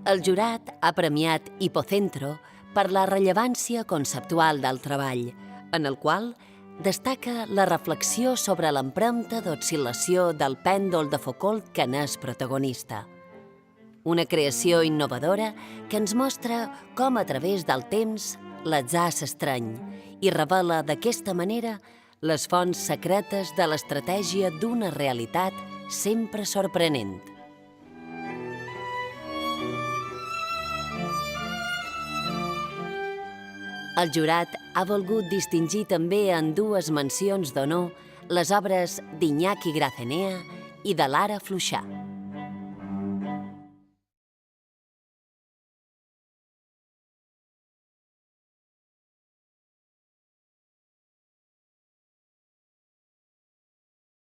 El jurat ha premiat Hipocentro per la rellevància conceptual del treball, en el qual destaca la reflexió sobre l'empremta d'oscil·lació del pèndol de Foucault que n'és protagonista. Una creació innovadora que ens mostra com a través del temps l'atzar s'estreny i revela d'aquesta manera les fonts secretes de l'estratègia d'una realitat sempre sorprenent. El jurat ha volgut distingir també en dues mencions d'honor les obres d'Iñaki Gracenea i de Lara Fluxà.